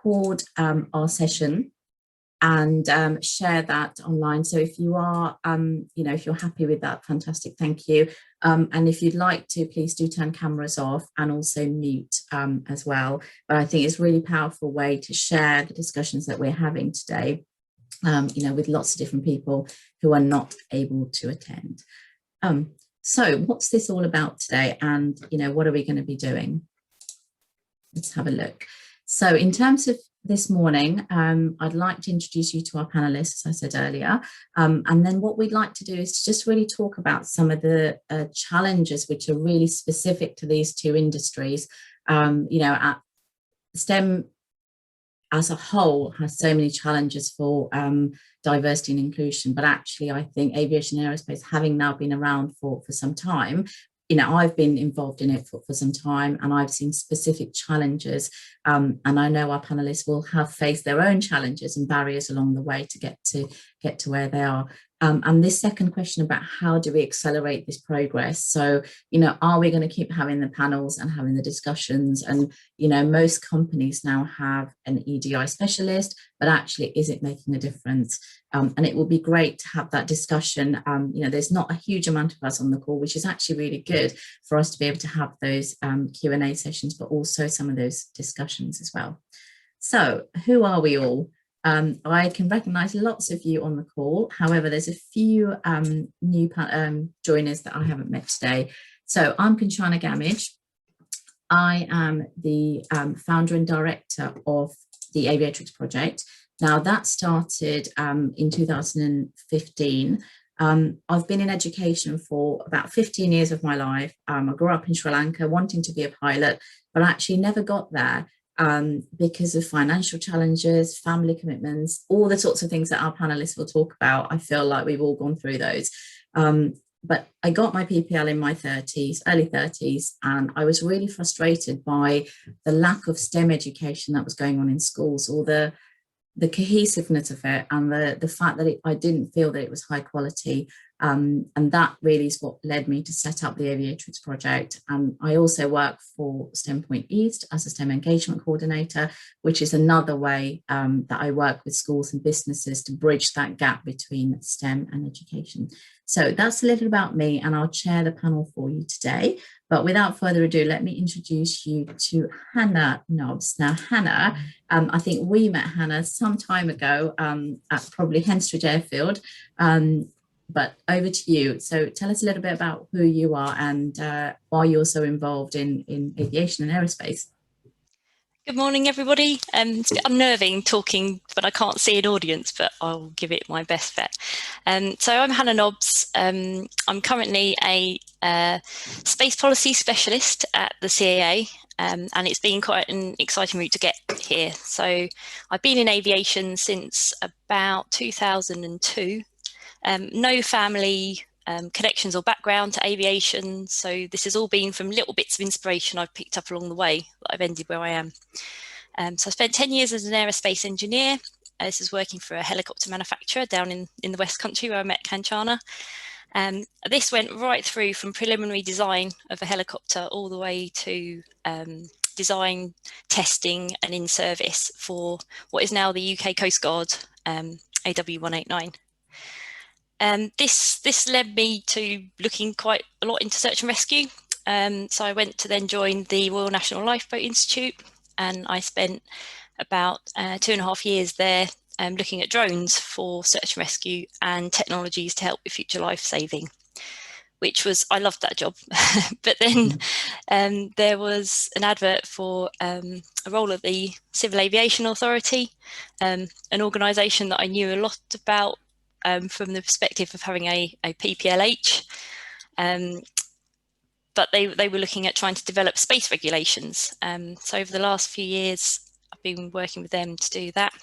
record our session and share that online. So if you are, if you're happy with that, fantastic, thank you. And if you'd like to, please do turn cameras off and also mute as well. But I think it's a really powerful way to share the discussions that we're having today, with lots of different people who are not able to attend. So what's this all about today? And, what are we going to be doing? Let's have a look. So in terms of this morning, I'd like to introduce you to our panelists, as I said earlier. And then what we'd like to do is to just really talk about some of the challenges which are really specific to these two industries. At STEM as a whole has so many challenges for diversity and inclusion, but actually I think aviation and aerospace, having now been around for some time, I've been involved in it for some time, and I've seen specific challenges, and I know our panelists will have faced their own challenges and barriers along the way to get to where they are. And this second question about how do we accelerate this progress? So, are we going to keep having the panels and having the discussions? And, most companies now have an EDI specialist, but actually, is it making a difference? And it will be great to have that discussion. There's not a huge amount of us on the call, which is actually really good for us to be able to have those Q&A sessions, but also some of those discussions as well. So who are we all? I can recognise lots of you on the call. However, there's a few new joiners that I haven't met today. So I'm Conchana Gamage. I am the founder and director of the Aviatrix project. Now that started in 2015. I've been in education for about 15 years of my life. I grew up in Sri Lanka wanting to be a pilot, but actually never got there because of financial challenges, family commitments, all the sorts of things that our panelists will talk about. I feel like we've all gone through those. But I got my PPL in my 30s, early 30s, and I was really frustrated by the lack of STEM education that was going on in schools, or the cohesiveness of it, and the fact that I didn't feel that it was high quality. And that really is what led me to set up the Aviatrix project. I also work for STEM Point East as a STEM engagement coordinator, which is another way that I work with schools and businesses to bridge that gap between STEM and education. So that's a little about me, and I'll chair the panel for you today. But without further ado, let me introduce you to Hannah Nobbs. Now, Hannah, I think we met Hannah some time ago at probably Henstridge Airfield, but over to you. So tell us a little bit about who you are and why you're so involved in aviation and aerospace. Good morning, everybody. It's a bit unnerving talking, but I can't see an audience, but I'll give it my best bet. So I'm Hannah Nobbs. I'm currently a space policy specialist at the CAA, and it's been quite an exciting route to get here. So I've been in aviation since about 2002. No family connections or background to aviation, so this has all been from little bits of inspiration I've picked up along the way that I've ended where I am. So I spent 10 years as an aerospace engineer. This is working for a helicopter manufacturer down in the West Country where I met Kanchana. This went right through from preliminary design of a helicopter all the way to design, testing and in service for what is now the UK Coast Guard AW189. This led me to looking quite a lot into search and rescue. So I went to then join the Royal National Lifeboat Institute, and I spent about 2.5 years there looking at drones for search and rescue and technologies to help with future life saving, which was, I loved that job. But then there was an advert for a role at the Civil Aviation Authority, an organisation that I knew a lot about from the perspective of having a PPLH, but they were looking at trying to develop space regulations. So over the last few years, I've been working with them to do that.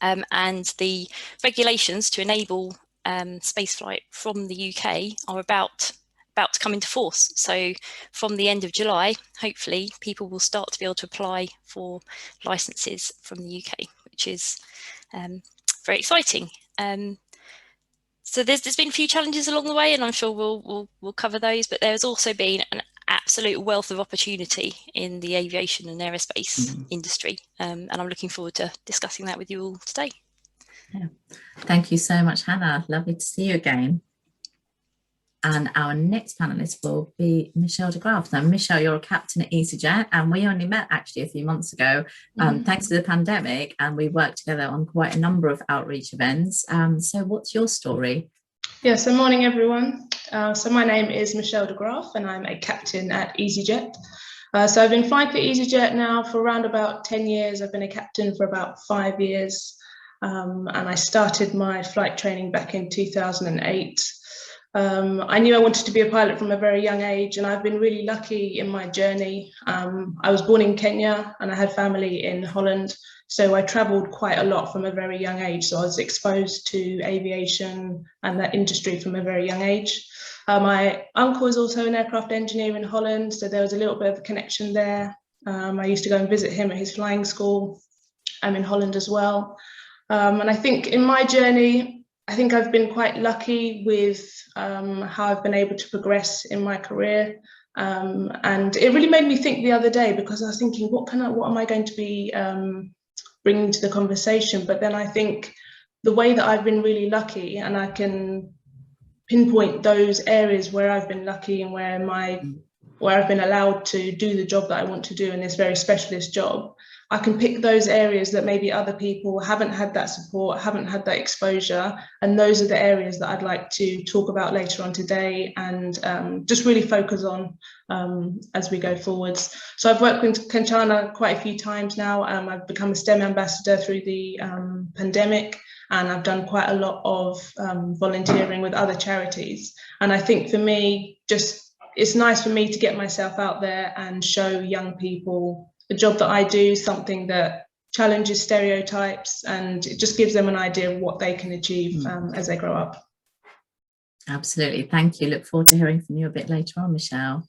And the regulations to enable spaceflight from the UK are about to come into force. So from the end of July, hopefully people will start to be able to apply for licenses from the UK, which is very exciting. So there's been a few challenges along the way, and I'm sure we'll cover those, but there's also been an absolute wealth of opportunity in the aviation and aerospace industry. And I'm looking forward to discussing that with you all today. Yeah. Thank you so much, Hannah. Lovely to see you again. And our next panelist will be Michelle de Graaf. Now, Michelle, you're a captain at EasyJet, and we only met actually a few months ago, thanks to the pandemic, and we worked together on quite a number of outreach events. So what's your story? Yeah, so morning, everyone. So my name is Michelle de Graaf, and I'm a captain at EasyJet. So I've been flying for EasyJet now for around about 10 years. I've been a captain for about 5 years, and I started my flight training back in 2008. I knew I wanted to be a pilot from a very young age, and I've been really lucky in my journey. I was born in Kenya and I had family in Holland, so I travelled quite a lot from a very young age. So I was exposed to aviation and that industry from a very young age. My uncle is also an aircraft engineer in Holland, so there was a little bit of a connection there. I used to go and visit him at his flying school. I'm in Holland as well. And I think in my journey, I think I've been quite lucky with how I've been able to progress in my career. And it really made me think the other day, because I was thinking, what am I going to be bringing to the conversation? But then I think the way that I've been really lucky, and I can pinpoint those areas where I've been lucky and where I've been allowed to do the job that I want to do in this very specialist job. I can pick those areas that maybe other people haven't had that support, haven't had that exposure. And those are the areas that I'd like to talk about later on today, and just really focus on as we go forwards. So I've worked with Kanchana quite a few times now. I've become a STEM ambassador through the pandemic, and I've done quite a lot of volunteering with other charities. And I think for me, it's nice for me to get myself out there and show young people the job that I do, something that challenges stereotypes, and it just gives them an idea of what they can achieve as they grow up. Absolutely. Thank you. Look forward to hearing from you a bit later on, Michelle.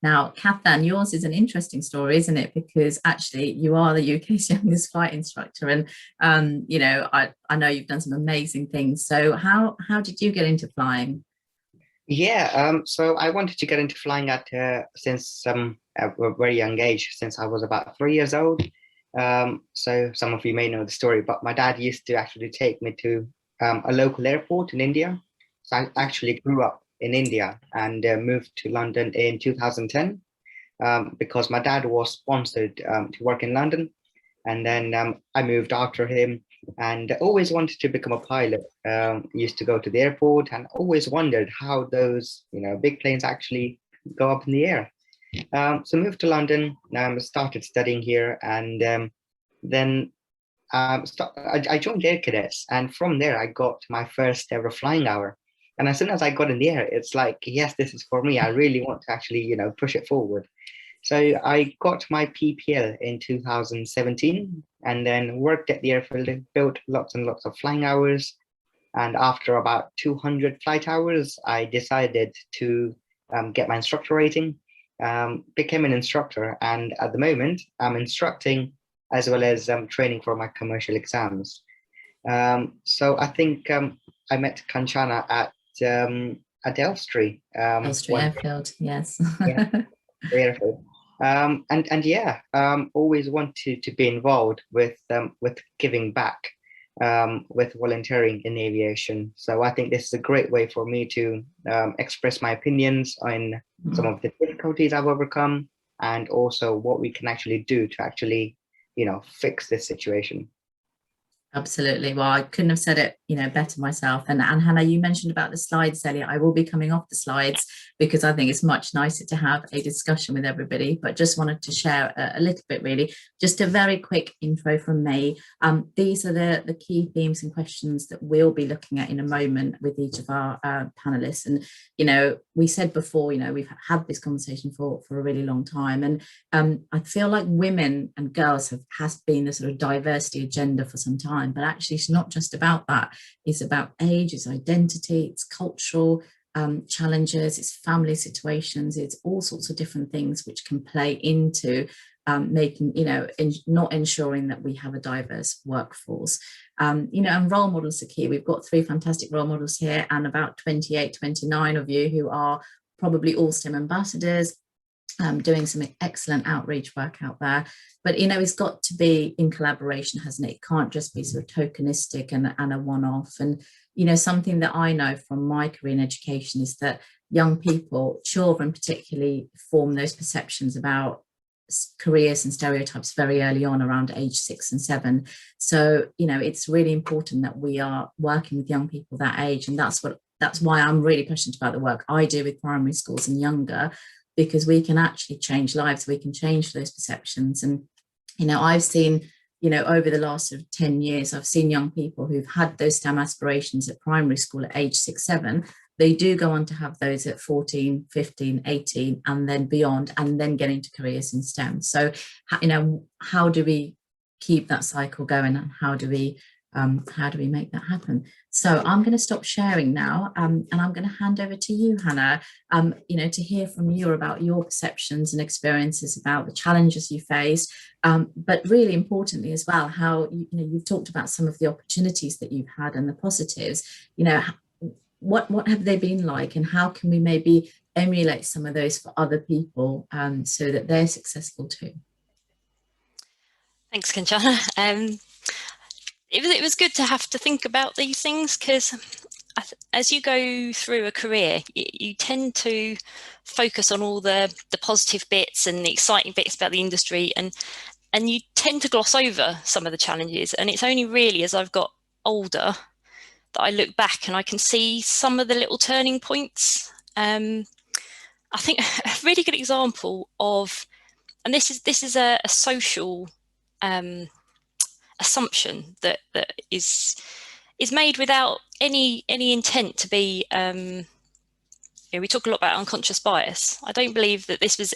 Now, Kathan, yours is an interesting story, isn't it? Because actually you are the UK's youngest flight instructor, and you know, I know you've done some amazing things. So how did you get into flying? Yeah, so I wanted to get into flying since a very young age, since I was about 3 years old. So some of you may know the story, but my dad used to actually take me to a local airport in India. So I actually grew up in India and moved to London in 2010 because my dad was sponsored to work in London. And then I moved after him, and always wanted to become a pilot. Used to go to the airport and always wondered how those, big planes actually go up in the air. So moved to London, started studying here, and then I joined Air Cadets, and from there I got my first ever flying hour. And as soon as I got in the air, it's like, yes, this is for me. I really want to actually, push it forward. So I got my PPL in 2017, and then worked at the airfield, built lots and lots of flying hours. And after about 200 flight hours, I decided to get my instructor rating, became an instructor. And at the moment, I'm instructing as well as training for my commercial exams. So I think I met Kanchana at Elstree. Elstree Airfield, yes. Yeah, airfield. And yeah, always wanted to be involved with giving back, with volunteering in aviation. So I think this is a great way for me to express my opinions on some of the difficulties I've overcome, and also what we can actually do to actually, fix this situation. Absolutely. Well, I couldn't have said it, better myself. And Hannah, you mentioned about the slides earlier. I will be coming off the slides because I think it's much nicer to have a discussion with everybody, but just wanted to share a little bit, really. Just a very quick intro from me. These are the key themes and questions that we'll be looking at in a moment with each of our panelists. And, we said before, we've had this conversation for a really long time. And I feel like women and girls has been the sort of diversity agenda for some time. But actually it's not just about that. It's about age, it's identity, it's cultural challenges, it's family situations, it's all sorts of different things which can play into making, not ensuring that we have a diverse workforce. And role models are key. We've got 3 fantastic role models here, and about 28, 29 of you who are probably all STEM ambassadors, doing some excellent outreach work out there. But, you know, it's got to be in collaboration, hasn't it? It can't just be sort of tokenistic and a one-off. And, you know, something that I know from my career in education is that young people, children particularly, form those perceptions about careers and stereotypes very early on, around age 6 and 7. So, you know, it's really important that we are working with young people that age. And that's why I'm really passionate about the work I do with primary schools and younger, because we can actually change lives, we can change those perceptions. And, you know, I've seen, you know, over the last sort of 10 years, I've seen young people who've had those STEM aspirations at primary school at age 6, 7. They do go on to have those at 14, 15, 18, and then beyond, and then get into careers in STEM. So, you know, how do we keep that cycle going, and how do we make that happen? So I'm going to stop sharing now, and I'm going to hand over to you, Hannah, you know, to hear from you about your perceptions and experiences about the challenges you faced, but really importantly as well, how, you know, you've talked about some of the opportunities that you've had and the positives. You know, what have they been like, and how can we maybe emulate some of those for other people, so that they're successful too? Thanks, Kanchana. It was good to have to think about these things, because as you go through a career, you tend to focus on all the positive bits and the exciting bits about the industry, and you tend to gloss over some of the challenges. And it's only really as I've got older that I look back and I can see some of the little turning points. I think a really good example of, and this is a social assumption that is made without any intent to be. You know, we talk a lot about unconscious bias. I don't believe that this was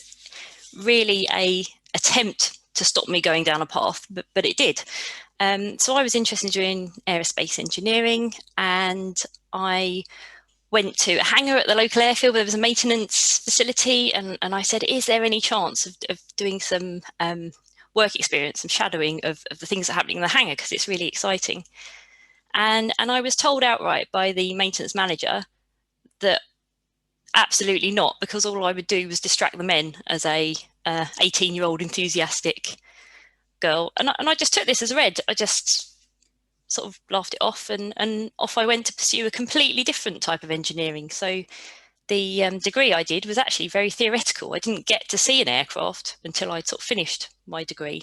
really a attempt to stop me going down a path, but it did. So I was interested in doing aerospace engineering, and I went to a hangar at the local airfield where there was a maintenance facility, and I said, is there any chance of doing some work experience, some shadowing of the things that are happening in the hangar, because it's really exciting. And I was told outright by the maintenance manager that absolutely not, because all I would do was distract the men as a 18-year-old enthusiastic girl. And I just took this as read. I just sort of laughed it off, and off I went to pursue a completely different type of engineering. So the degree I did was actually very theoretical. I didn't get to see an aircraft until I'd sort of finished my degree.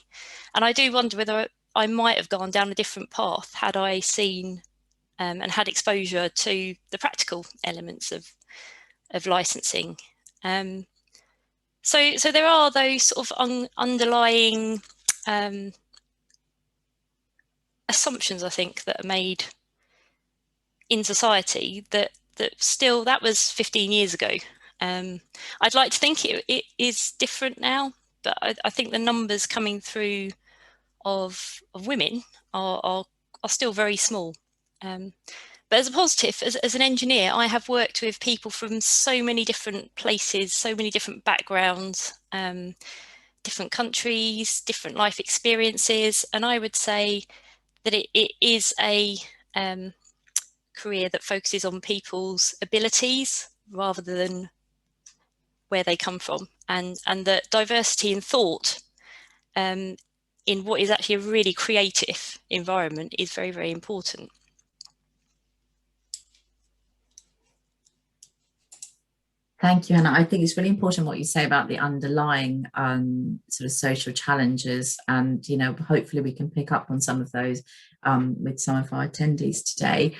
And I do wonder whether I might have gone down a different path had I seen and had exposure to the practical elements of licensing. So there are those sort of underlying assumptions, I think, that are made in society that still, that was 15 years ago. I'd like to think it is different now, but I think the numbers coming through of women are still very small. But as a positive, as an engineer, I have worked with people from so many different places, so many different backgrounds, different countries, different life experiences. And I would say that it is a career that focuses on people's abilities rather than where they come from, and that diversity in thought in what is actually a really creative environment is very, very important. Thank you, Hannah. I think it's really important what you say about the underlying sort of social challenges, and, you know, hopefully we can pick up on some of those with some of our attendees today.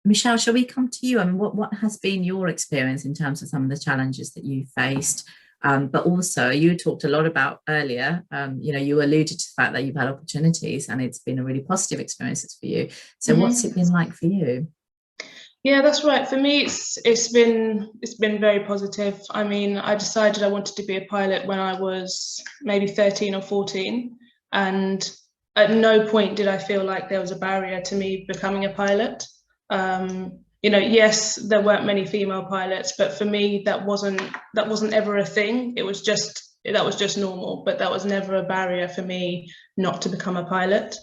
Michelle, shall we come to you? I mean, what has been your experience in terms of some of the challenges that you faced? But also, you talked a lot about earlier, you know, you alluded to the fact that you've had opportunities and it's been a really positive experience for you. So what's it been like for you? Yeah, that's right. For me, it's been very positive. I mean, I decided I wanted to be a pilot when I was maybe 13 or 14, and at no point did I feel like there was a barrier to me becoming a pilot. You know, yes, there weren't many female pilots, but for me, that wasn't ever a thing. That was just normal, but that was never a barrier for me not to become a pilot.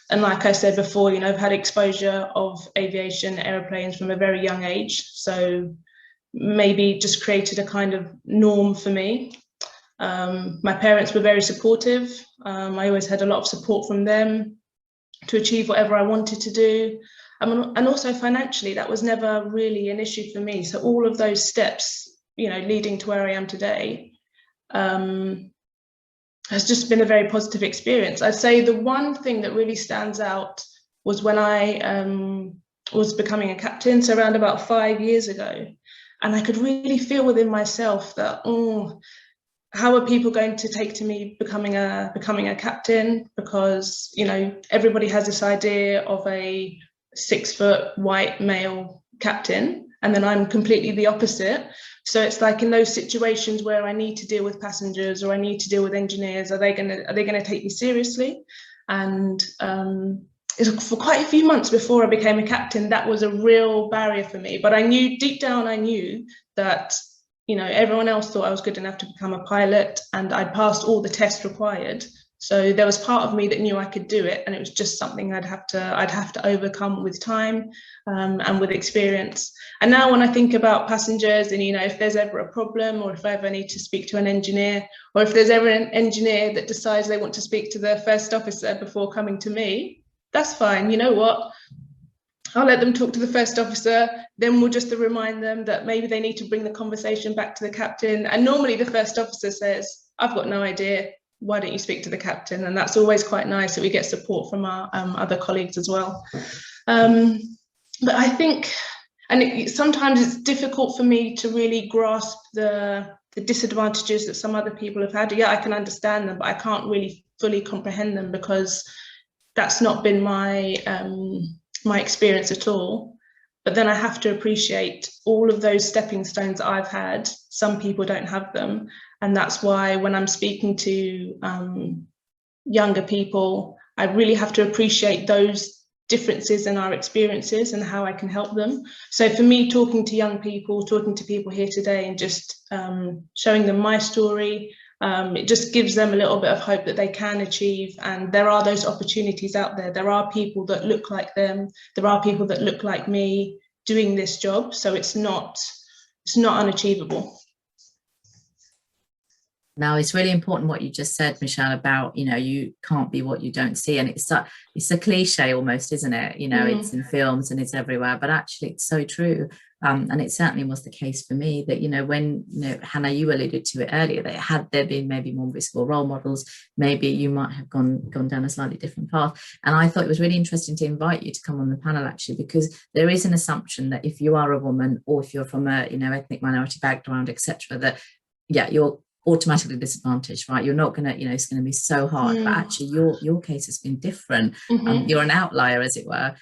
And like I said before, you know, I've had exposure of aviation, aeroplanes from a very young age. So maybe just created a kind of norm for me. My parents were very supportive. I always had a lot of support from them to achieve whatever I wanted to do. And also financially, that was never really an issue for me. So all of those steps, you know, leading to where I am today, has just been a very positive experience. I'd say the one thing that really stands out was when I was becoming a captain, so around about 5 years ago. And I could really feel within myself that, oh, how are people going to take to me becoming a captain? Because, you know, everybody has this idea of a 6-foot white male captain, and then I'm completely the opposite. So it's like in those situations where I need to deal with passengers or I need to deal with engineers, are they gonna take me seriously? And for quite a few months before I became a captain, that was a real barrier for me. But I knew deep down, I knew that, you know, everyone else thought I was good enough to become a pilot, and I'd passed all the tests required. So there was part of me that knew I could do it, and it was just something I'd have to overcome with time and with experience. And now when I think about passengers, and, you know, if there's ever a problem, or if I ever need to speak to an engineer, or if there's ever an engineer that decides they want to speak to the first officer before coming to me, that's fine. You know what? I'll let them talk to the first officer, then we'll just remind them that maybe they need to bring the conversation back to the captain. And normally the first officer says, I've got no idea, why don't you speak to the captain? And that's always quite nice that we get support from our other colleagues as well. But I think, and sometimes it's difficult for me to really grasp the disadvantages that some other people have had. Yeah, I can understand them, but I can't really fully comprehend them because that's not been my experience at all. But then I have to appreciate all of those stepping stones that I've had. Some people don't have them. And that's why when I'm speaking to younger people, I really have to appreciate those differences in our experiences and how I can help them. So for me, talking to young people, talking to people here today and just showing them my story, it just gives them a little bit of hope that they can achieve, and there are those opportunities out there. There are people that look like them. There are people that look like me doing this job. So it's not unachievable. Now, it's really important what you just said, Michelle, about, you know, you can't be what you don't see. And it's a cliche almost, isn't it? You know, it's in films and it's everywhere, but actually it's so true. And it certainly was the case for me that, you know, when, you know, Hannah, you alluded to it earlier, that had there been maybe more visible role models, maybe you might have gone down a slightly different path. And I thought it was really interesting to invite you to come on the panel, actually, because there is an assumption that if you are a woman or if you're from a, you know, ethnic minority background, etc., that, yeah, you're automatically disadvantaged, right? You're not gonna, you know, it's gonna be so hard. But actually your case has been different. You're an outlier, as it were.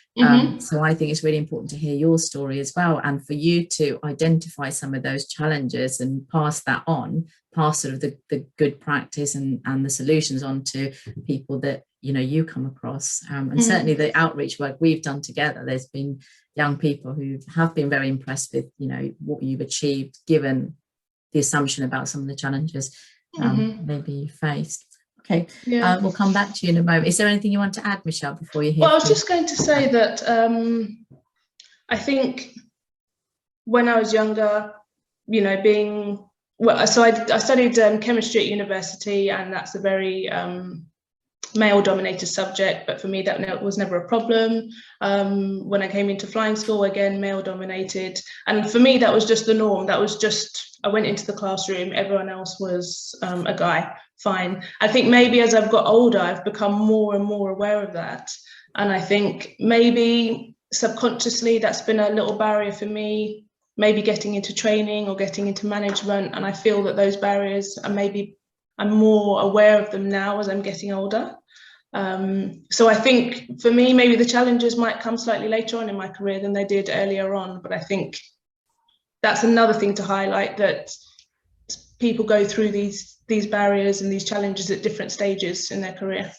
So I think it's really important to hear your story as well, and for you to identify some of those challenges and pass that on, pass sort of the good practice and the solutions on to people that, you know, you come across. And certainly the outreach work we've done together, there's been young people who have been very impressed with, you know, what you've achieved, given the assumption about some of the challenges maybe you faced. Okay, we'll come back to you in a moment. Is there anything you want to add, Michelle, before you hear? Well, I was just going to say that I think when I was younger, you know, so I studied chemistry at university, and that's a very male-dominated subject, but for me that was never a problem. When I came into flying school, again, male-dominated, and for me that was just the norm. That was just, I went into the classroom, everyone else was a guy, fine. I think maybe as I've got older, I've become more and more aware of that, and I think maybe subconsciously that's been a little barrier for me, maybe getting into training or getting into management, and I feel that those barriers are maybe, I'm more aware of them now as I'm getting older. So I think for me, maybe the challenges might come slightly later on in my career than they did earlier on, but I think that's another thing to highlight, that people go through these barriers and these challenges at different stages in their career.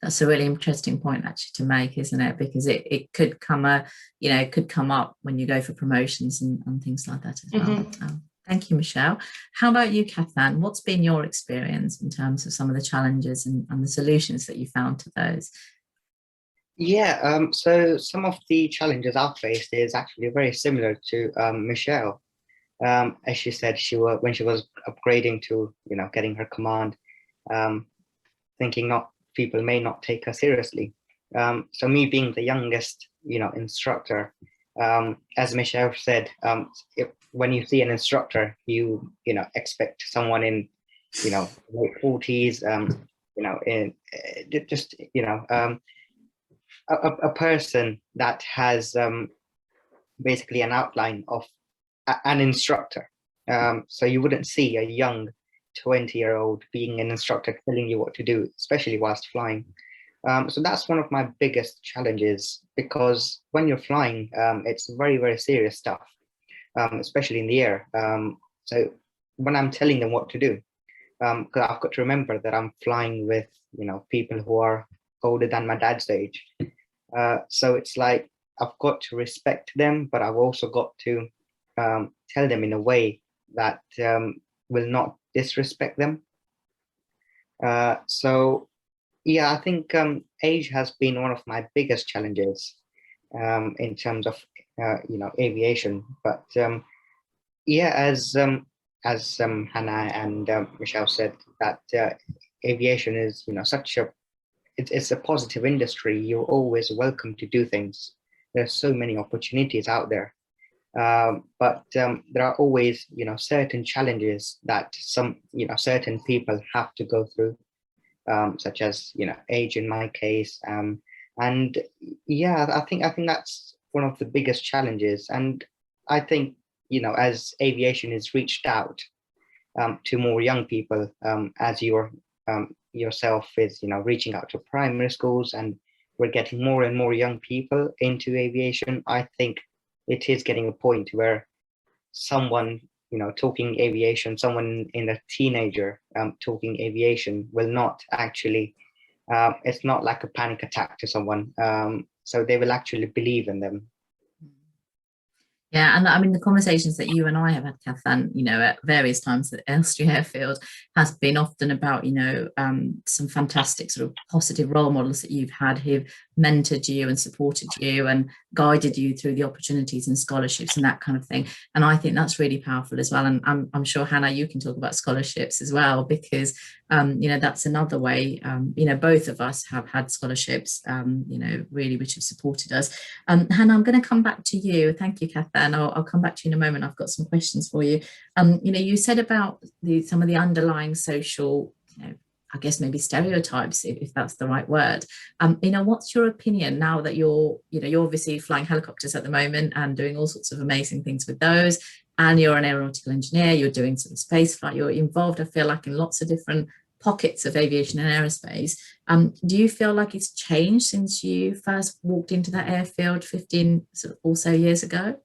That's a really interesting point actually to make, isn't it? Because it could come up when you go for promotions and things like that as well. Thank you, Michelle. How about you, Kathan? What's been your experience in terms of some of the challenges and the solutions that you found to those? Yeah, so some of the challenges I've faced is actually very similar to Michelle. As she said, when she was upgrading to, getting her command, um, thinking not people may not take her seriously. So me being the youngest, instructor, as Michelle said, when you see an instructor, expect someone in, late 40s, in just, a person that has basically an outline of an instructor. So you wouldn't see a young 20-year-old being an instructor telling you what to do, especially whilst flying. So that's one of my biggest challenges, because when you're flying, it's very, very serious stuff, especially in the air. So when I'm telling them what to do, because I've got to remember that I'm flying with, people who are older than my dad's age. So it's like I've got to respect them, but I've also got to tell them in a way that will not disrespect them. So yeah, I think age has been one of my biggest challenges in terms of aviation. But yeah, as Hannah and Michelle said, that aviation is such a it's a positive industry. You're always welcome to do things. There's so many opportunities out there. But there are always, certain challenges that certain people have to go through, such as, age in my case. And yeah, I think that's one of the biggest challenges. And I think, as aviation is reached out to more young people, as you're yourself is, reaching out to primary schools, and we're getting more and more young people into aviation. I think it is getting a point where someone, talking aviation, someone in a teenager talking aviation will not actually, it's not like a panic attack to someone. So they will actually believe in them. Yeah, and I mean, the conversations that you and I have had, Kathan, at various times at Elstree Airfield has been often about, some fantastic sort of positive role models that you've had who've mentored you and supported you and guided you through the opportunities and scholarships and that kind of thing. And I think that's really powerful as well. And I'm sure, Hannah, you can talk about scholarships as well, because, that's another way, both of us have had scholarships, really, which have supported us. Hannah, I'm going to come back to you. Thank you, Kathan. I'll come back to you in a moment. I've got some questions for you. You said about some of the underlying social, I guess maybe stereotypes, if that's the right word. What's your opinion now that you're obviously flying helicopters at the moment and doing all sorts of amazing things with those, and you're an aeronautical engineer, you're doing some space flight, you're involved, I feel like, in lots of different pockets of aviation and aerospace. Do you feel like it's changed since you first walked into that airfield 15 or so years ago?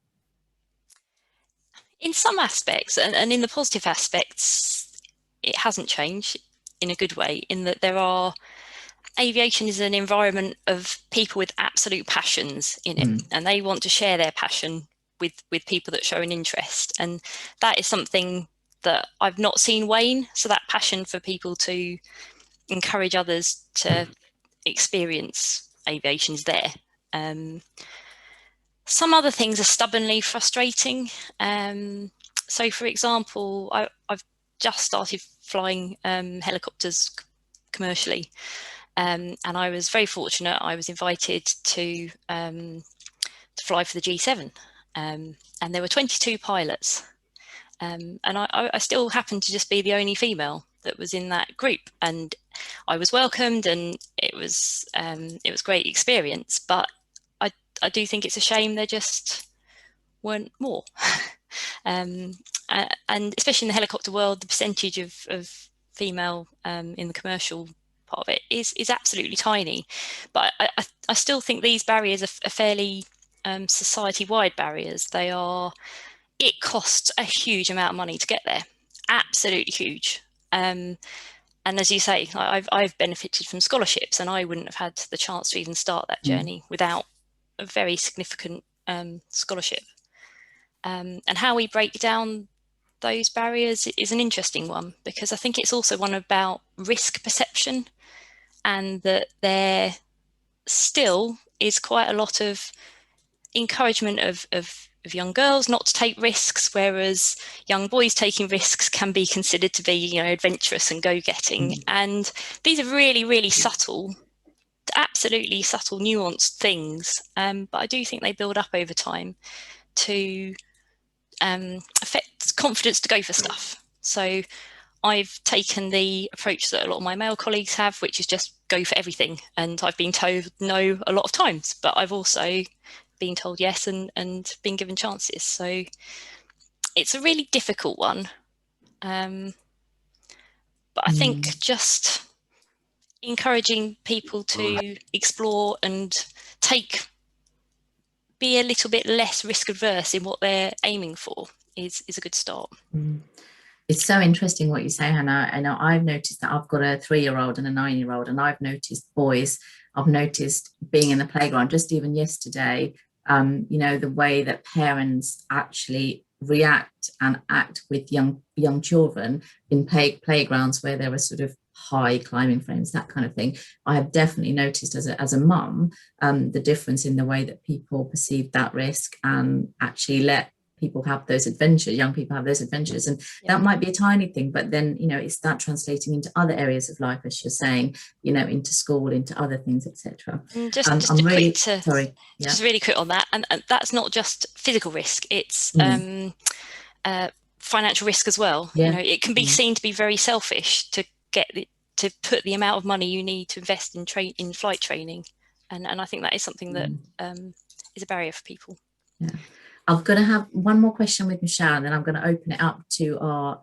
In some aspects, and in the positive aspects, it hasn't changed in a good way, in that aviation is an environment of people with absolute passions in it, and they want to share their passion with people that show an interest. And that is something that I've not seen wane. So that passion for people to encourage others to experience aviation is there. Some other things are stubbornly frustrating. So, for example, I've just started flying helicopters commercially, and I was very fortunate. I was invited to fly for the G7, and there were 22 pilots, and I still happened to just be the only female that was in that group, and I was welcomed, and it was a great experience. But I do think it's a shame there just weren't more. And especially in the helicopter world, the percentage of female in the commercial part of it is absolutely tiny. But I still think these barriers are fairly society-wide barriers. It costs a huge amount of money to get there, absolutely huge. And as you say, I've benefited from scholarships, and I wouldn't have had the chance to even start that journey without a very significant scholarship. And how we break down those barriers is an interesting one, because I think it's also one about risk perception, and that still is quite a lot of encouragement of young girls not to take risks, whereas young boys taking risks can be considered to be, you know, adventurous and go-getting. And these are really, really subtle, absolutely subtle, nuanced things. But I do think they build up over time to affect confidence to go for stuff. So I've taken the approach that a lot of my male colleagues have, which is just go for everything. And I've been told no a lot of times, but I've also been told yes and been given chances. So it's a really difficult one. But I think just encouraging people to explore and be a little bit less risk adverse in what they're aiming for is a good start. It's so interesting what you say, Hannah. I know I've noticed that I've got a 3-year-old and a 9-year-old, and I've noticed boys. I've noticed being in the playground just even yesterday, you know, the way that parents actually react and act with young children in playgrounds where there are sort of high climbing frames, that kind of thing. I have definitely noticed as a mum the difference in the way that people perceive that risk and actually let people have those adventures, young people have those adventures, and that might be a tiny thing, but then, you know, it's that translating into other areas of life, as you're saying, you know, into school, into other things, etc. Just really quick on that, and that's not just physical risk, it's financial risk as well. You know, it can be seen to be very selfish to put the amount of money you need to invest in flight training, and I think that is something that is a barrier for people. I'm going to have one more question with Michelle, and then I'm going to open it up to our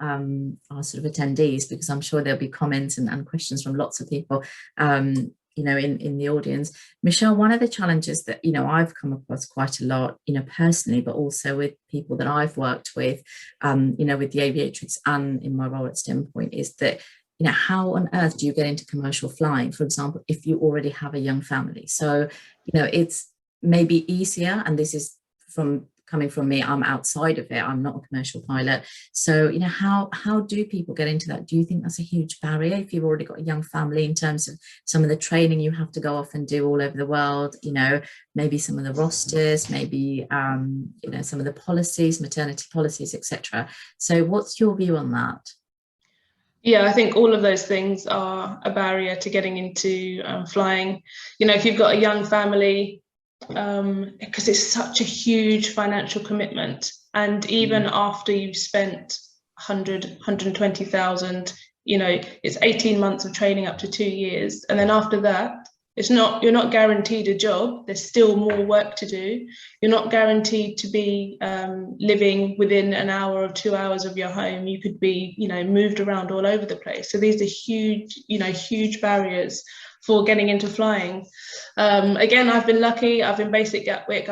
sort of attendees, because I'm sure there'll be comments and questions from lots of people, you know, in the audience. Michelle, one of the challenges that, you know, I've come across quite a lot, you know, personally, but also with people that I've worked with, you know, with the aviatrix and in my role at STEMpoint, is that, you know, how on earth do you get into commercial flying, for example, if you already have a young family? So, you know, it's maybe easier, and this is coming from me, I'm outside of it, I'm not a commercial pilot. So, you know, how do people get into that? Do you think that's a huge barrier if you've already got a young family, in terms of some of the training you have to go off and do all over the world, you know, maybe some of the rosters, maybe, you know, some of the policies, maternity policies, etc. So what's your view on that? Yeah, I think all of those things are a barrier to getting into flying. You know, if you've got a young family, because it's such a huge financial commitment, and even after you've spent 120,000, you know, it's 18 months of training up to 2 years, and then after that you're not guaranteed a job. There's still more work to do. You're not guaranteed to be living within an hour or 2 hours of your home. You could be, you know, moved around all over the place. So these are huge, you know, huge barriers for getting into flying. Again, I've been lucky. I've been based at Gatwick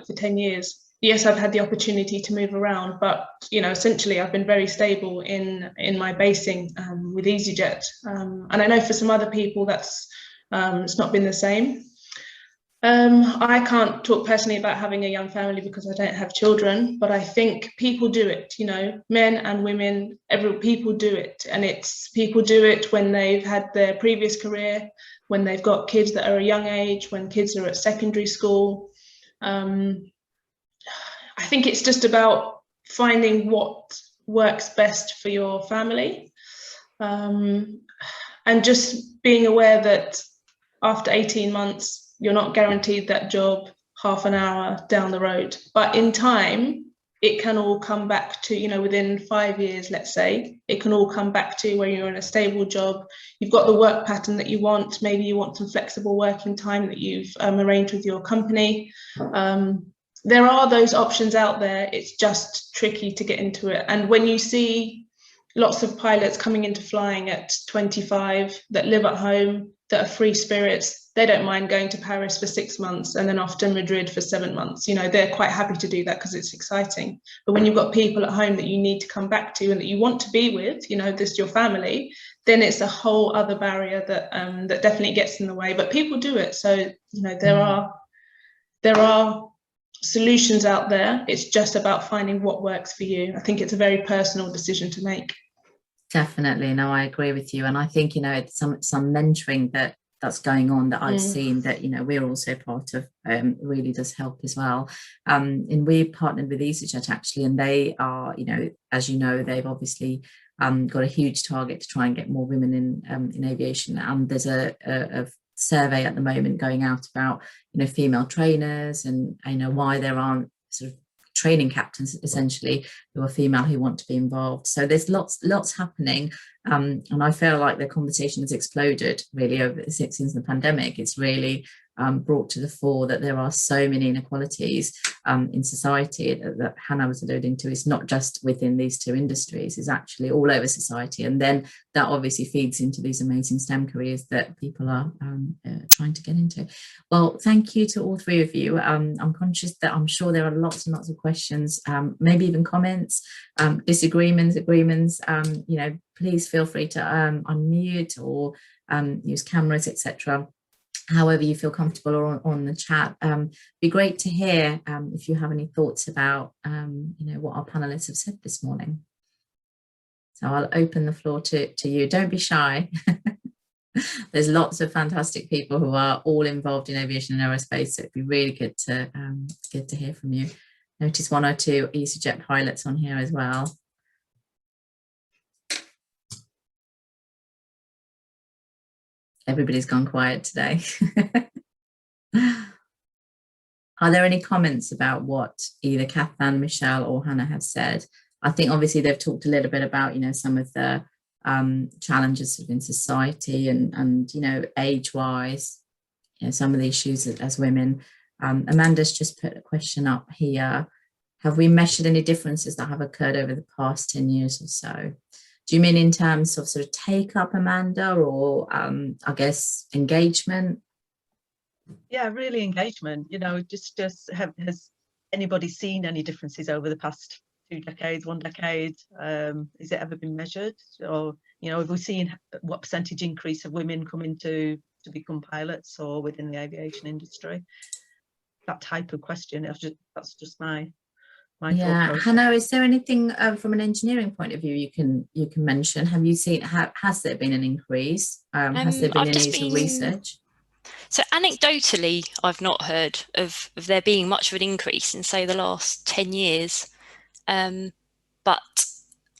for 10 years. Yes, I've had the opportunity to move around, but, you know, essentially I've been very stable in my basing with EasyJet. And I know for some other people that's it's not been the same. I can't talk personally about having a young family because I don't have children, but I think people do it, you know, men and women, people do it. And people do it when they've had their previous career, when they've got kids that are a young age, when kids are at secondary school. I think it's just about finding what works best for your family, and just being aware that after 18 months, you're not guaranteed that job half an hour down the road. But in time, it can all come back to, you know, within 5 years, let's say, it can all come back to where you're in a stable job. You've got the work pattern that you want. Maybe you want some flexible working time that you've arranged with your company. There are those options out there. It's just tricky to get into it. And when you see lots of pilots coming into flying at 25 that live at home, that are free spirits, they don't mind going to Paris for 6 months and then off to Madrid for 7 months. You know, they're quite happy to do that because it's exciting. But when you've got people at home that you need to come back to and that you want to be with, you know, this your family, then it's a whole other barrier that that definitely gets in the way. But people do it. So, you know, there are solutions out there. It's just about finding what works for you. I think it's a very personal decision to make. Definitely. No, I agree with you. And I think, you know, it's some mentoring that that's going on that I've seen that, you know, we're also part of, really does help as well. And we've partnered with EasyJet actually, and they are, you know, as you know, they've obviously got a huge target to try and get more women in aviation. And there's a survey at the moment going out about, you know, female trainers and, you know, why there aren't sort of training captains essentially who are female who want to be involved. So there's lots happening, and I feel like the conversation has exploded really since the pandemic. It's really brought to the fore that there are so many inequalities in society that Hannah was alluding to. It's not just within these two industries, it's actually all over society, and then that obviously feeds into these amazing STEM careers that people are trying to get into. Well, thank you to all three of you. I'm conscious that I'm sure there are lots and lots of questions, maybe even comments, disagreements, agreements. You know, please feel free to unmute or use cameras, etc. However you feel comfortable, or on the chat. Be great to hear if you have any thoughts about you know, what our panelists have said this morning. So I'll open the floor to you. Don't be shy. There's lots of fantastic people who are all involved in aviation and aerospace, so it'd be really good to hear from you. Notice 1 or 2 EasyJet pilots on here as well. Everybody's gone quiet today. Are there any comments about what either Kathan, Michelle or Hannah have said? I think obviously they've talked a little bit about, you know, some of the challenges in society and you know, age-wise, you know, some of the issues as women. Amanda's just put a question up here. Have we measured any differences that have occurred over the past 10 years or so? Do you mean in terms of sort of take up, Amanda, or I guess engagement? Yeah, really engagement. You know, has anybody seen any differences over the past 2 decades, 1 decade? Has it ever been measured? Or, you know, have we seen what percentage increase of women coming to become pilots or within the aviation industry? That type of question. That's just my yeah. Hannah, is there anything from an engineering point of view you can mention? Have you seen, has there been an increase? Has there been any research? So anecdotally, I've not heard of there being much of an increase in, say, the last 10 years. But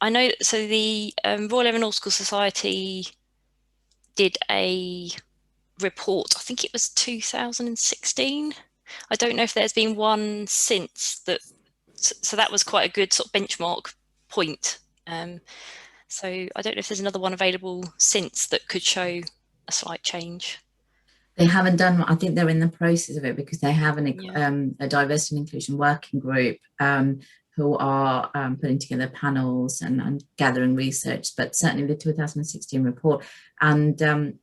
I know, so the Royal Aeronautical Society did a report, I think it was 2016. I don't know if there's been one since that. So that was quite a good sort of benchmark point. So I don't know if there's another one available since that could show a slight change. They haven't done, I think they're in the process of it because they have a diversity and inclusion working group who are putting together panels and gathering research, but certainly the 2016 report. And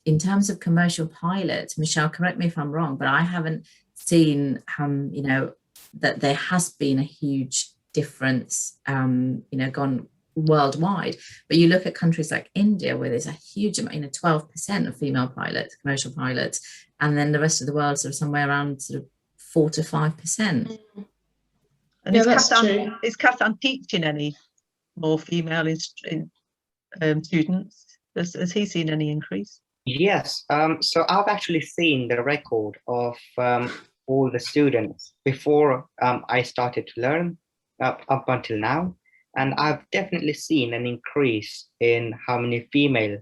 in terms of commercial pilots, Michelle, correct me if I'm wrong, but I haven't seen, you know, that there has been a huge difference, you know, gone worldwide. But you look at countries like India, where there's a huge amount, you know, 12% of female pilots, commercial pilots, and then the rest of the world sort of somewhere around sort of 4 to 5%. And yeah, that's true. Is Kathan teaching any more female students? Has he seen any increase? Yes. So I've actually seen the record of all the students before I started to learn up until now. And I've definitely seen an increase in how many female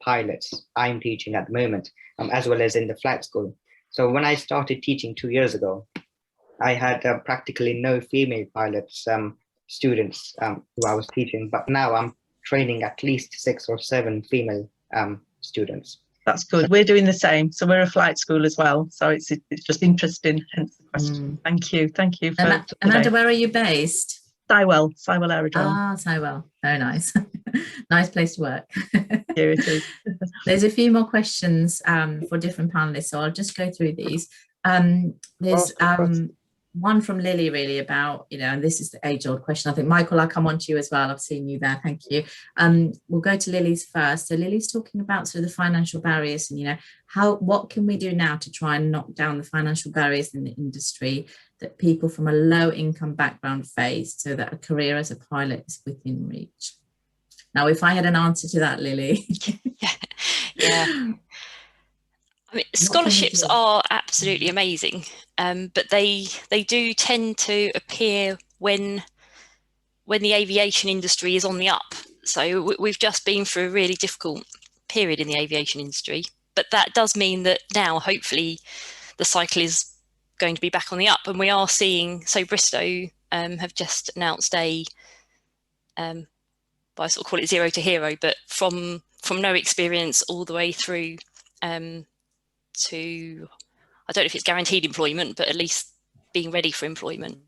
pilots I'm teaching at the moment, as well as in the flight school. So when I started teaching 2 years ago, I had practically no female pilots students who I was teaching, but now I'm training at least 6 or 7 female students. That's good. We're doing the same. So we're a flight school as well. So it's just interesting, hence the question. Thank you. Thank you. For Amanda, where are you based? Sywell Aerodrome. Ah, Sywell. Very nice. Nice place to work. Here it is. There's a few more questions for different panelists, so I'll just go through these. There's one from Lily really about, you know, and this is the age-old question. I think, Michael, I'll come on to you as well. I've seen you there. Thank you. We'll go to Lily's first. So Lily's talking about sort of the financial barriers and, you know, what can we do now to try and knock down the financial barriers in the industry that people from a low income background face so that a career as a pilot is within reach? Now, if I had an answer to that, Lily. Yeah. I mean, What can we scholarships do? are absolutely amazing, but they do tend to appear when the aviation industry is on the up. So we've just been through a really difficult period in the aviation industry, but that does mean that now hopefully the cycle is going to be back on the up, and we are seeing, so Bristow have just announced a I sort of call it zero to hero, but from no experience all the way through to, I don't know if it's guaranteed employment, but at least being ready for employment,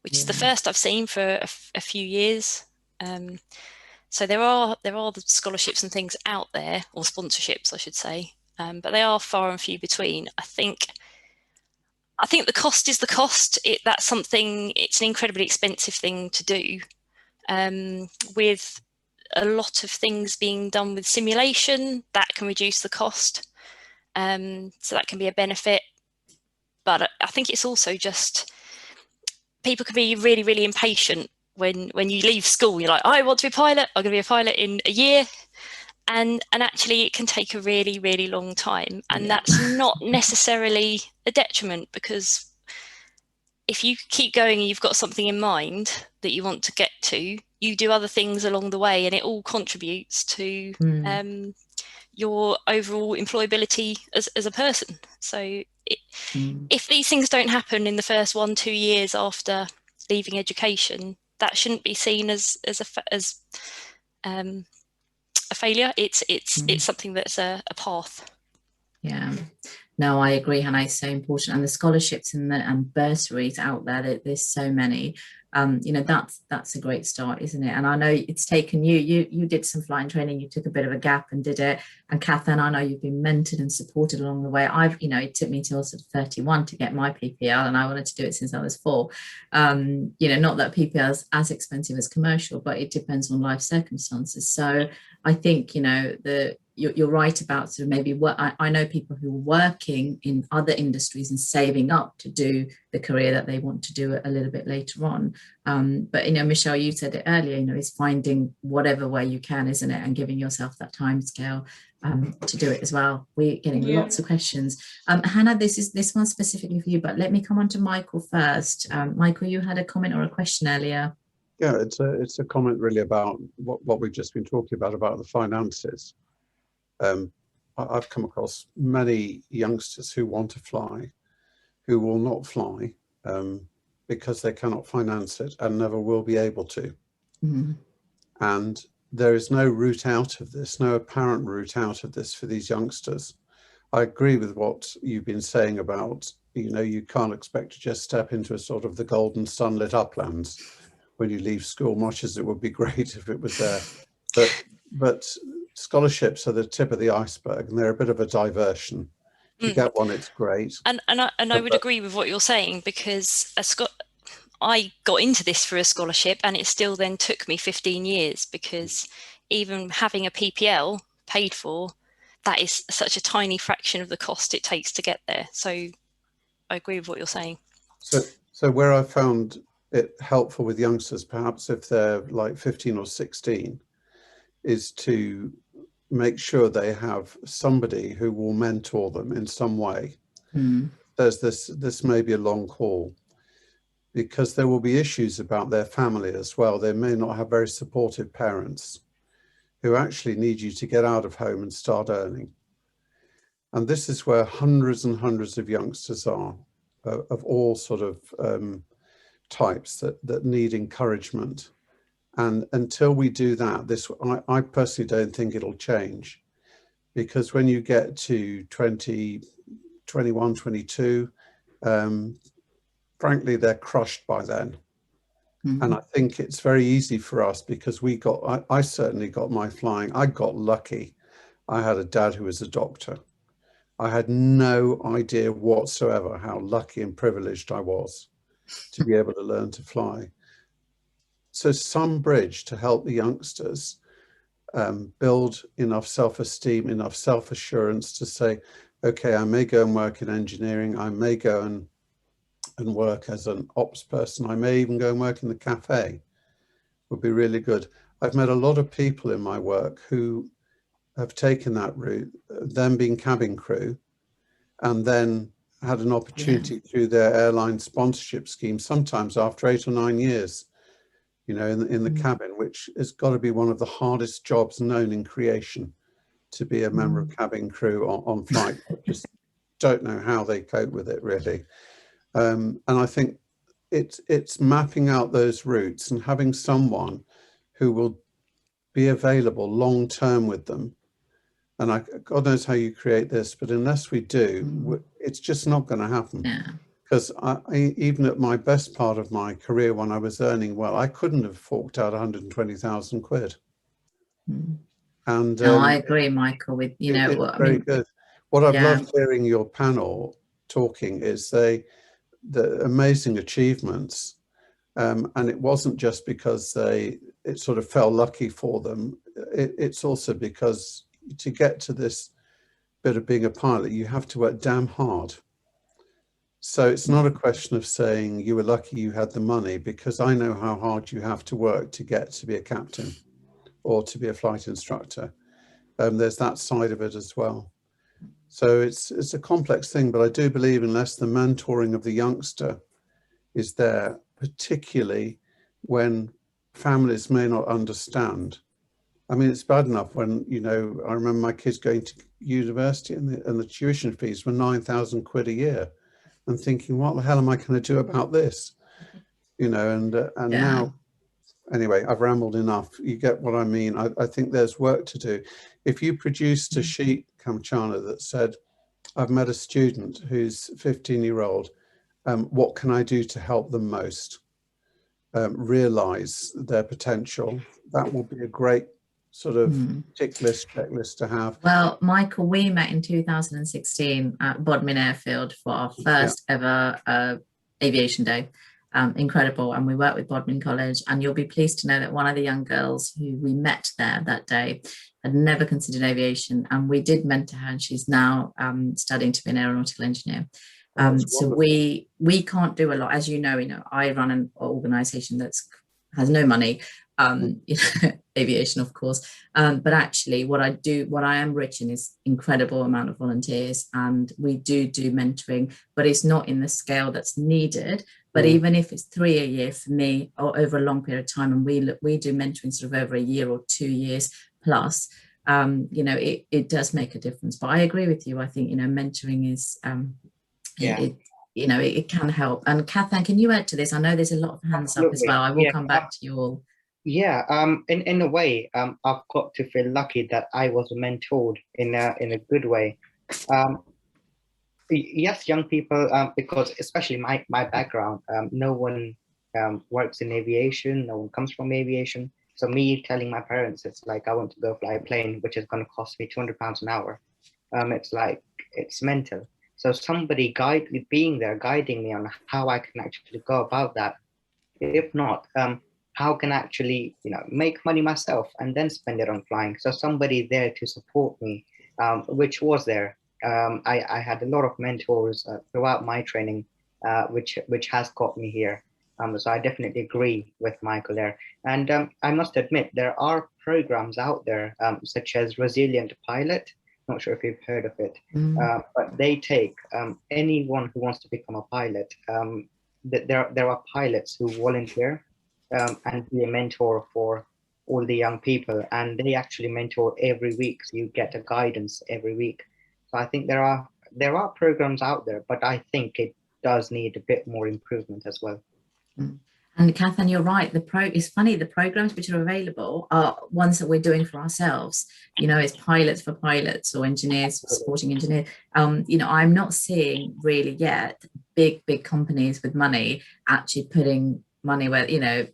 which is the first I've seen for a few years. So there are the scholarships and things out there, or sponsorships, I should say, but they are far and few between. I think the cost is the cost. That's something. It's an incredibly expensive thing to do, with a lot of things being done with simulation that can reduce the cost. So that can be a benefit. But I think it's also just, people can be really, really impatient when you leave school. You're like, I want to be a pilot. I'm going to be a pilot in a year. And actually it can take a really, really long time. And that's not necessarily a detriment, because if you keep going and you've got something in mind that you want to get to, you do other things along the way, and it all contributes to your overall employability as a person. So if these things don't happen in the first 1-2 years after leaving education, that shouldn't be seen as a failure. It's something that's a path. Yeah, no, I agree, Hannah. It's so important, and the scholarships and bursaries out there. There's so many. You know, that's a great start, isn't it? And I know it's taken you did some flying training. You took a bit of a gap and did it. And Kath, I know you've been mentored and supported along the way. It took me till sort of 31 to get my PPL, and I wanted to do it since I was 4. Not that PPL is as expensive as commercial, but it depends on life circumstances. So I think, you're right about sort of maybe what I know people who are working in other industries and saving up to do the career that they want to do a little bit later on. But Michelle, you said it earlier, is finding whatever way you can, isn't it? And giving yourself that time scale to do it as well. We're getting lots of questions. Hannah, this one's specifically for you, but let me come on to Michael first. Michael, you had a comment or a question earlier. Yeah, it's a comment really about what we've just been talking about the finances. I've come across many youngsters who want to fly, who will not fly because they cannot finance it and never will be able to. And there is no route out of this, no apparent route out of this for these youngsters. I agree with what you've been saying about, you can't expect to just step into a sort of the golden sunlit uplands when you leave school, much as it would be great if it was there. But scholarships are the tip of the iceberg, and they're a bit of a diversion. If you get one, it's great. And I would agree with what you're saying, because I got into this for a scholarship, and it still then took me 15 years, because even having a PPL paid for, that is such a tiny fraction of the cost it takes to get there. So I agree with what you're saying. So where I found it helpful with youngsters, perhaps if they're like 15 or 16, is to make sure they have somebody who will mentor them in some way. There's this may be a long haul, because there will be issues about their family as well. They may not have very supportive parents who actually need you to get out of home and start earning. And this is where hundreds and hundreds of youngsters are, of all sort of types that need encouragement. And until we do that, I personally don't think it'll change, because when you get to 20, 21, 22, frankly, they're crushed by then. And I think it's very easy for us, because I certainly got my flying. I got lucky. I had a dad who was a doctor. I had no idea whatsoever how lucky and privileged I was to be able to learn to fly. So some bridge to help the youngsters build enough self-esteem, enough self-assurance to say, okay, I may go and work in engineering. I may go and work as an ops person. I may even go and work in the cafe, would be really good. I've met a lot of people in my work who have taken that route, then been cabin crew, and then had an opportunity through their airline sponsorship scheme, sometimes after 8 or 9 years, you know, in the cabin, which has got to be one of the hardest jobs known in creation, to be a member of cabin crew on flight. I just don't know how they cope with it, really. And I think it's mapping out those routes and having someone who will be available long term with them. And God knows how you create this, but unless we do, it's just not going to happen. Because even at my best part of my career, when I was earning well, I couldn't have forked out 120,000 quid. And no, I agree, Michael, with, you know, it's very good. What I've loved hearing your panel talking is the amazing achievements. And it wasn't just because it sort of fell lucky for them. It's also because to get to this bit of being a pilot, you have to work damn hard. So it's not a question of saying you were lucky you had the money, because I know how hard you have to work to get to be a captain or to be a flight instructor. There's that side of it as well. So it's a complex thing, but I do believe unless the mentoring of the youngster is there, particularly when families may not understand. I mean, it's bad enough when, you know, I remember my kids going to university and the tuition fees were 9,000 quid a year, and thinking, what the hell am I going to do about this? You know, and now, anyway, I've rambled enough. You get what I mean. I think there's work to do. If you produced a sheet, Kamchana, that said, I've met a student who's 15-year-old, what can I do to help them most realize their potential? That will be a great sort of checklist to have. Well, Michael, we met in 2016 at Bodmin Airfield for our first ever aviation day. Incredible. And we worked with Bodmin College, and you'll be pleased to know that one of the young girls who we met there that day had never considered aviation, and we did mentor her, and she's now studying to be an aeronautical engineer. So we can't do a lot, as you know. I run an organization that has no money, you know, aviation, of course, but actually what I am rich in is incredible amount of volunteers, and we do mentoring, but it's not in the scale that's needed. But even if it's 3 a year for me, or over a long period of time, and we do mentoring sort of over a year or 2 years plus, you know, it does make a difference. But I agree with you. I think, you know, mentoring is you know, it can help. And Kathan, can you add to this? I know there's a lot of hands up as well. I will come back to you all. Yeah, in a way, I've got to feel lucky that I was mentored in a good way. Yes, young people, because especially my background, no one works in aviation, no one comes from aviation. So me telling my parents, it's like, I want to go fly a plane, which is going to cost me £200 an hour. It's like, it's mental. So somebody being there, guiding me on how I can actually go about that. If not, how can I actually, you know, make money myself and then spend it on flying? So somebody there to support me, which was there. I had a lot of mentors throughout my training, which has got me here. So I definitely agree with Michael there. And I must admit, there are programs out there, such as Resilient Pilot. Not sure if you've heard of it, but they take anyone who wants to become a pilot. There are pilots who volunteer and be a mentor for all the young people, and they actually mentor every week. So you get a guidance every week. So I think there are programs out there, but I think it does need a bit more improvement as well. And Kathan, you're right. It's funny, the programs which are available are ones that we're doing for ourselves. You know, it's pilots for pilots or engineers, supporting engineers. You know, I'm not seeing really yet big companies with money actually putting money where, you know,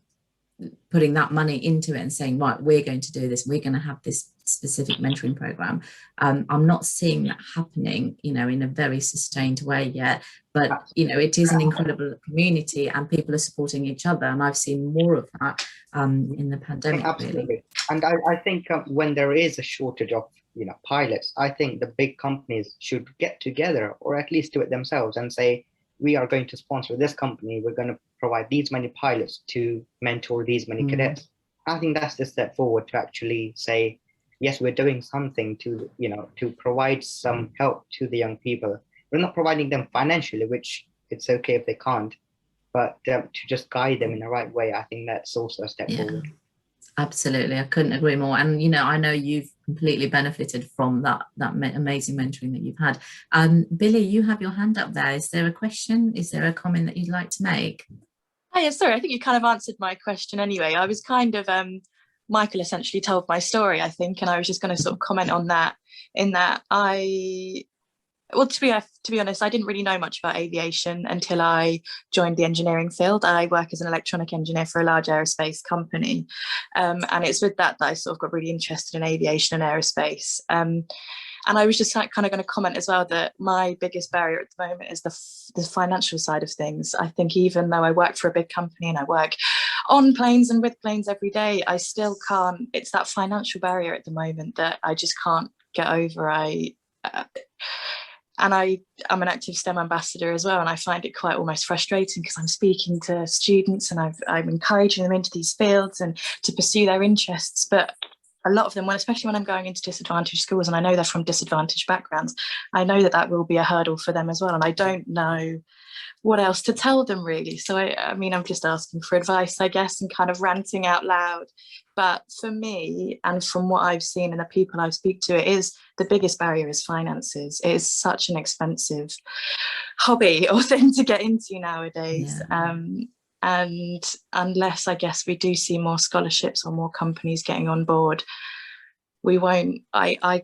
putting that money into it and saying, right, we're going to do this, we're going to have this specific mentoring program. I'm not seeing that happening, you know, in a very sustained way yet, but you know, it is an incredible community and people are supporting each other, and I've seen more of that in the pandemic. Absolutely. Really. And I think when there is a shortage of, you know, pilots, I think the big companies should get together, or at least do it themselves, and say, we are going to sponsor this company, we're going to provide these many pilots to mentor these many cadets. I think that's the step forward to actually say, yes, we're doing something to, you know, to provide some help to the young people. We're not providing them financially, which it's okay if they can't, but to just guide them in the right way. I think that's also a step forward. Absolutely, I couldn't agree more. And you know, I know you've completely benefited from that amazing mentoring that you've had. Billy, you have your hand up there. Is there a question? Is there a comment that you'd like to make? Oh yeah, sorry, I think you kind of answered my question anyway. I was kind of Michael essentially told my story, I think, and I was just going to sort of comment on that. In that, well, to be honest, I didn't really know much about aviation until I joined the engineering field. I work as an electronic engineer for a large aerospace company, and it's with that I sort of got really interested in aviation and aerospace. And I was just kind of going to comment as well that my biggest barrier at the moment is the financial side of things. I think even though I work for a big company and I work on planes and with planes every day, I still can't. It's that financial barrier at the moment that I just can't get over. I'm an active STEM ambassador as well, and I find it quite almost frustrating because I'm speaking to students and I'm encouraging them into these fields and to pursue their interests. But a lot of them, especially when I'm going into disadvantaged schools, and I know they're from disadvantaged backgrounds, I know that will be a hurdle for them as well. And I don't know what else to tell them really. So I mean, I'm just asking for advice, I guess, and kind of ranting out loud. But for me, and from what I've seen and the people I speak to, it is the biggest barrier is finances. It is such an expensive hobby or thing to get into nowadays. Yeah. And unless, I guess, we do see more scholarships or more companies getting on board, we won't. I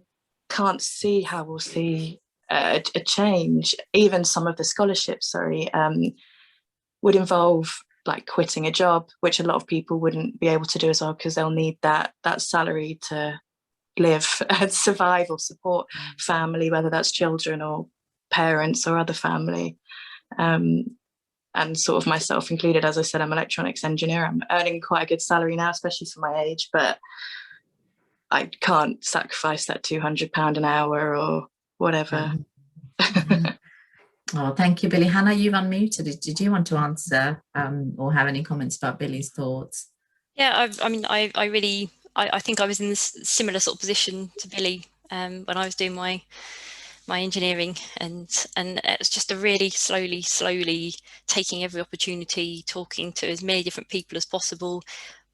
can't see how we'll see a change. Even some of the scholarships, would involve like quitting a job, which a lot of people wouldn't be able to do as well because they'll need that salary to live and survive or support family, whether that's children or parents or other family. And sort of myself included, as I said, I'm an electronics engineer. I'm earning quite a good salary now, especially for my age, but I can't sacrifice that £200 an hour or whatever. Oh, thank you, Billy. Hannah, you've unmuted. Did you want to answer or have any comments about Billy's thoughts? Yeah, I think I was in this similar sort of position to Billy when I was doing my engineering, and it's just a really slowly taking every opportunity, talking to as many different people as possible.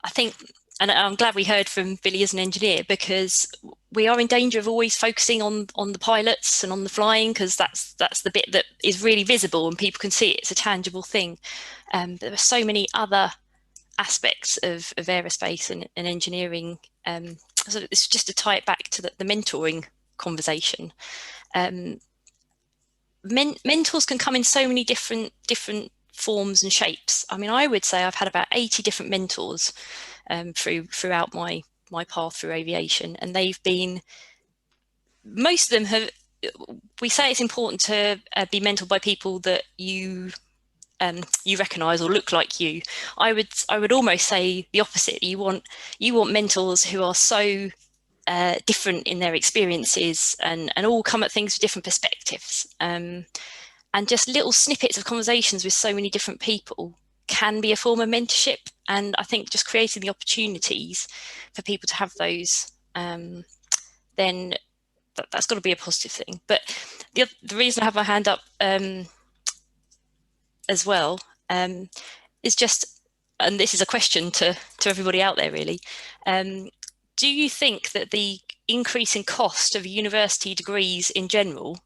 I think, and I'm glad we heard from Billy as an engineer, because we are in danger of always focusing on the pilots and on the flying, because that's the bit that is really visible and people can see it. It's a tangible thing. But there are so many other aspects of aerospace and engineering. So it's just to tie it back to the mentoring conversation. Mentors can come in so many different forms and shapes. I mean, I would say I've had about 80 different mentors throughout my path through aviation, and they've been, most of them have, we say it's important to be mentored by people that you recognise or look like you. I would almost say the opposite. You want mentors who are so different in their experiences and all come at things with different perspectives. And just little snippets of conversations with so many different people can be a form of mentorship. And I think just creating the opportunities for people to have those, then that's got to be a positive thing. But the reason I have my hand up as well is just, and this is a question to everybody out there really, do you think that the increase in cost of university degrees in general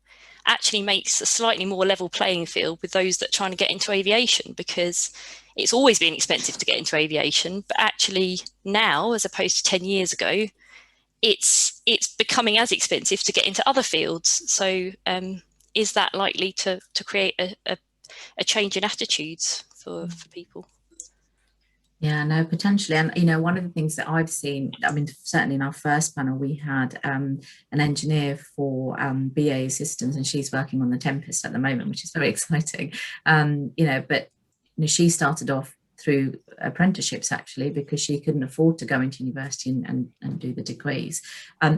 actually makes a slightly more level playing field with those that are trying to get into aviation? Because it's always been expensive to get into aviation, but actually now, as opposed to 10 years ago, it's becoming as expensive to get into other fields. So is that likely to create a change in attitudes for people? Yeah, no, potentially. And, you know, one of the things that I've seen, I mean, certainly in our first panel, we had an engineer for BAE Systems, and she's working on the Tempest at the moment, which is very exciting. You know, but you know, she started off through apprenticeships actually, because she couldn't afford to go into university and do the degrees.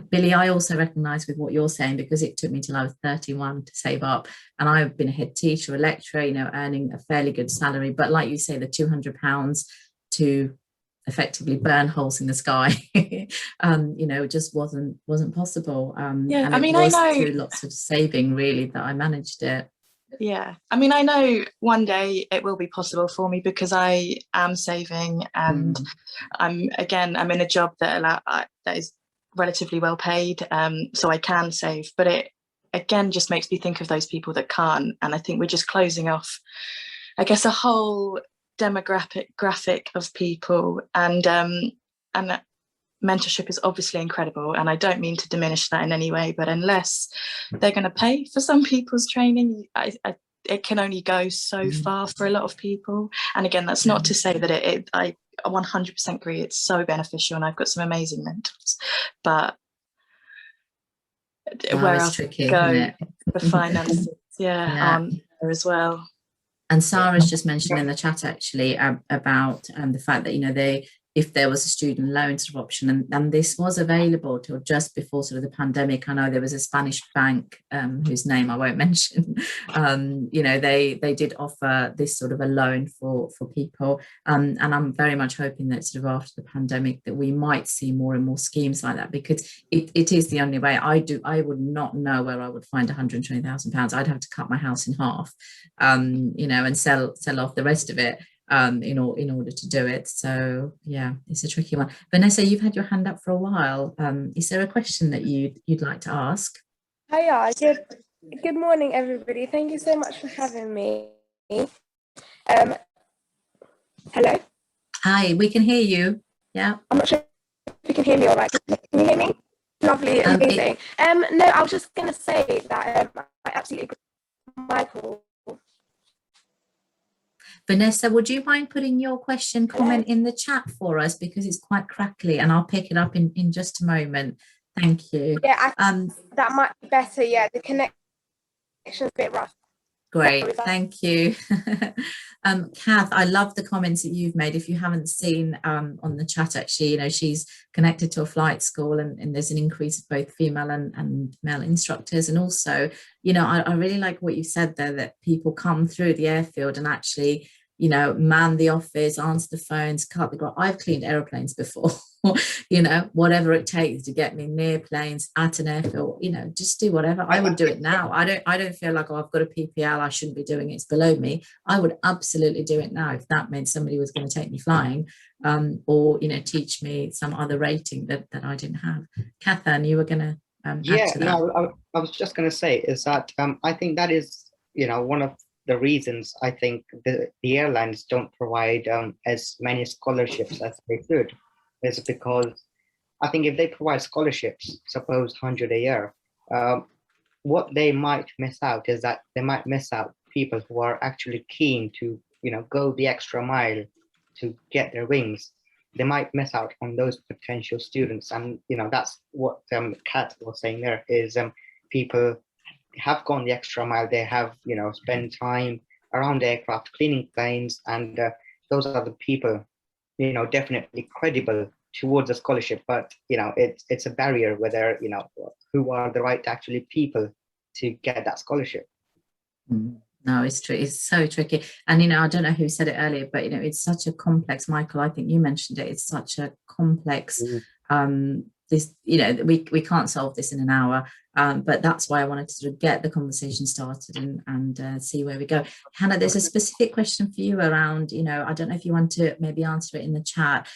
Billy, I also recognise with what you're saying, because it took me till I was 31 to save up, and I've been a head teacher, a lecturer, you know, earning a fairly good salary. But like you say, the £200 to effectively burn holes in the sky. You know, it just wasn't possible. Yeah, and I it mean, was I know through lots of saving really that I managed it. Yeah, I mean, I know one day it will be possible for me because I am saving, and I'm in a job that that is relatively well paid, so I can save. But it again just makes me think of those people that can't, and I think we're just closing off, I guess, a whole graphic of people, and mentorship is obviously incredible, and I don't mean to diminish that in any way, but unless they're going to pay for some people's training, it can only go so far for a lot of people. And again, that's not to say that I 100% agree, it's so beneficial, and I've got some amazing mentors, but where it's I'll tricky, go, isn't it? the finances aren't there as well. And Sarah's just mentioned in the chat actually about the fact that, you know, if there was a student loan sort of option, and this was available till just before sort of the pandemic. I know there was a Spanish bank whose name I won't mention. You know, they did offer this sort of a loan for people, and I'm very much hoping that sort of after the pandemic that we might see more and more schemes like that, because it is the only way. I would not know where I would find £120,000. I'd have to cut my house in half, you know, and sell off the rest of it in order to do it. So yeah, it's a tricky one. Vanessa, you've had your hand up for a while. Is there a question that you'd like to ask? Hiya, good morning, everybody. Thank you so much for having me. Hello? Hi, we can hear you. Yeah. I'm not sure if you can hear me all right. Can you hear me? Lovely, amazing. No, I was just going to say that I absolutely agree with Michael. Vanessa, would you mind putting your comment in the chat for us, because it's quite crackly, and I'll pick it up in just a moment. Thank you. Yeah, that might be better. Yeah, the connection's a bit rough. Great, thank you. Kath, I love the comments that you've made. If you haven't seen on the chat, actually, you know, she's connected to a flight school, and there's an increase of both female and male instructors. And also, you know, I really like what you said there, that people come through the airfield and actually, you know, man the office, answer the phones, cut the grass. I've cleaned airplanes before, you know, whatever it takes to get me near planes, at an airfield, you know, just do whatever. I would do it now. I don't feel like, oh, I've got a PPL, I shouldn't be doing it, it's below me. I would absolutely do it now if that meant somebody was going to take me flying, or, you know, teach me some other rating that I didn't have. Catherine, you were going to add to that. No, I was just going to say is that I think that is, you know, one of the reasons I think the airlines don't provide as many scholarships as they should, is because I think if they provide scholarships, suppose 100 a year, what they might miss out is that they might miss out people who are actually keen to, you know, go the extra mile to get their wings. They might miss out on those potential students. And, you know, that's what Kat was saying there, is people have gone the extra mile. They have, you know, spent time around aircraft, cleaning planes, and those are the people, you know, definitely credible towards a scholarship. But, you know, it's a barrier whether, you know, who are the right actually people to get that scholarship. No, it's true. It's so tricky. And, you know, I don't know who said it earlier, but, you know, it's such a complex, Michael, I think you mentioned it. It's such a complex, this, you know, we can't solve this in an hour. But that's why I wanted to sort of get the conversation started and see where we go. Hannah, there's a specific question for you around, you know, I don't know if you want to maybe answer it in the chat,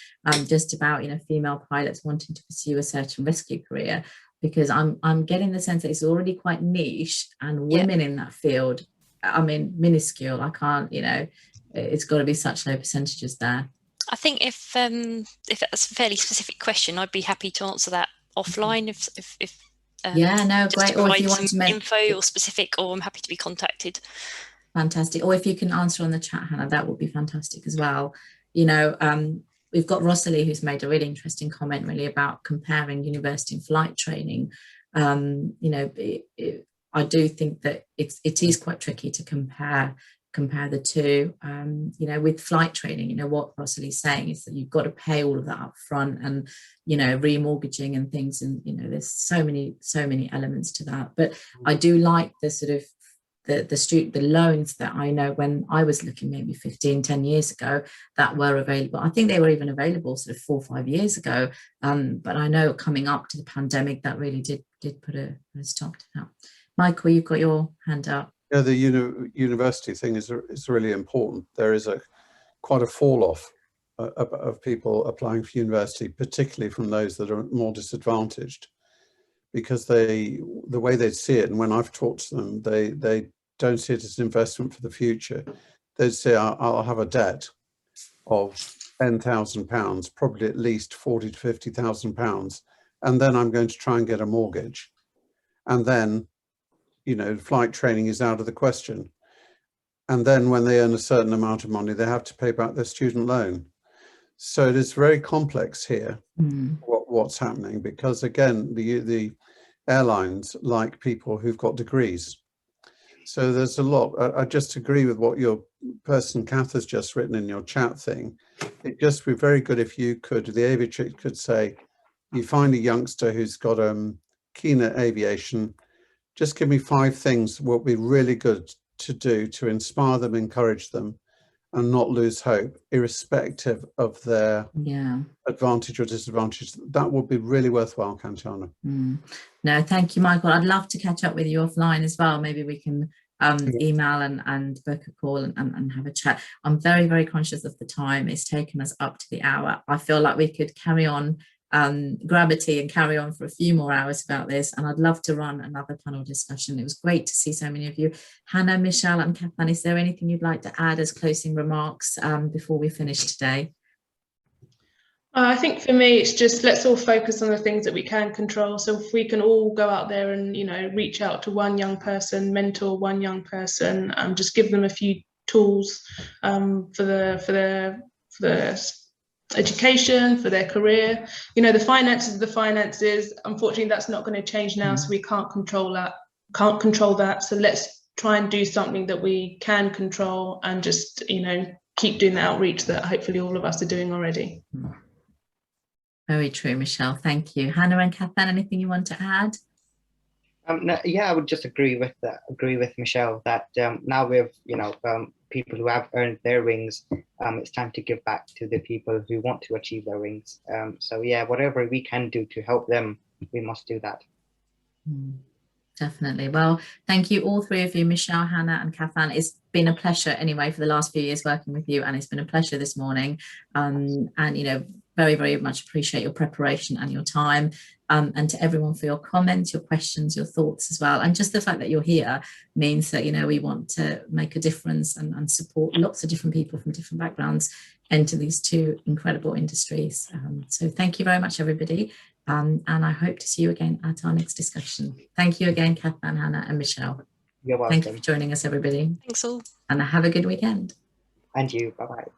just about, you know, female pilots wanting to pursue a search and rescue career, because I'm getting the sense that it's already quite niche, and women in that field, I mean, minuscule. I can't, you know, it's got to be such low percentages there. I think if that's a fairly specific question, I'd be happy to answer that offline. If yeah, no, great. Or if you want to make info or specific, or I'm happy to be contacted. Fantastic. Or if you can answer on the chat, Hannah, that would be fantastic as well. You know, we've got Rosalie, who's made a really interesting comment really about comparing university and flight training. You know, I do think that it is quite tricky to compare the two. You know, with flight training, you know, what Rosalie's saying is that you've got to pay all of that up front, and, you know, remortgaging and things, and, you know, there's so many elements to that. But I do like the sort of the loans that I know when I was looking maybe 10 years ago that were available. I think they were even available sort of 4 or 5 years ago. But I know coming up to the pandemic, that really did put a stop to that. Michael, you've got your hand up. Yeah, the university thing is really important. There is quite a fall off of people applying for university, particularly from those that are more disadvantaged, because the way they see it, and when I've talked to them, they don't see it as an investment for the future. They say, I'll have a debt of £10,000, probably at least £40,000 to £50,000, and then I'm going to try and get a mortgage, and then, you know, flight training is out of the question. And then when they earn a certain amount of money, they have to pay back their student loan. So it is very complex here, what's happening, because again, the airlines like people who've got degrees. So there's a lot. I just agree with what your person, Kath, has just written in your chat thing. It'd just be very good if you could, the Aviatrix could say, you find a youngster who's got keen at aviation, just give me 5 things what would be really good to do to inspire them, encourage them, and not lose hope, irrespective of their advantage or disadvantage. That would be really worthwhile, Kanchana. No, thank you, Michael. I'd love to catch up with you offline as well. Maybe we can email and book a call and have a chat. I'm very, very conscious of the time. It's taken us up to the hour. I feel like we could carry on, grab a tea and carry on for a few more hours about this, and I'd love to run another panel discussion. It was great to see so many of you. Hannah, Michelle and Kathleen, is there anything you'd like to add as closing remarks before we finish today? I think for me, it's just let's all focus on the things that we can control. So if we can all go out there and, you know, reach out to one young person, mentor one young person, just give them a few tools for their education, for their career. You know, the finances are the finances. Unfortunately, that's not going to change now, so we can't control that. So let's try and do something that we can control and just, you know, keep doing the outreach that hopefully all of us are doing already. Very true, Michelle. Thank you. Hannah and Kathleen, anything you want to add? No, yeah, I would just agree with Michelle that now with people who have earned their wings, it's time to give back to the people who want to achieve their wings. So yeah, whatever we can do to help them, we must do that. Definitely. Well, thank you all 3 of you, Michelle, Hannah and Kathleen. It's been a pleasure anyway for the last few years working with you, and it's been a pleasure this morning. And you know, very, very much appreciate your preparation and your time, and to everyone for your comments, your questions, your thoughts as well. And just the fact that you're here means that, you know, we want to make a difference and support lots of different people from different backgrounds into these 2 incredible industries. So thank you very much, everybody. And I hope to see you again at our next discussion. Thank you again, Kathleen, Hannah and Michelle. You're welcome. Thank you for joining us, everybody. Thanks all. And have a good weekend. And you. Bye-bye.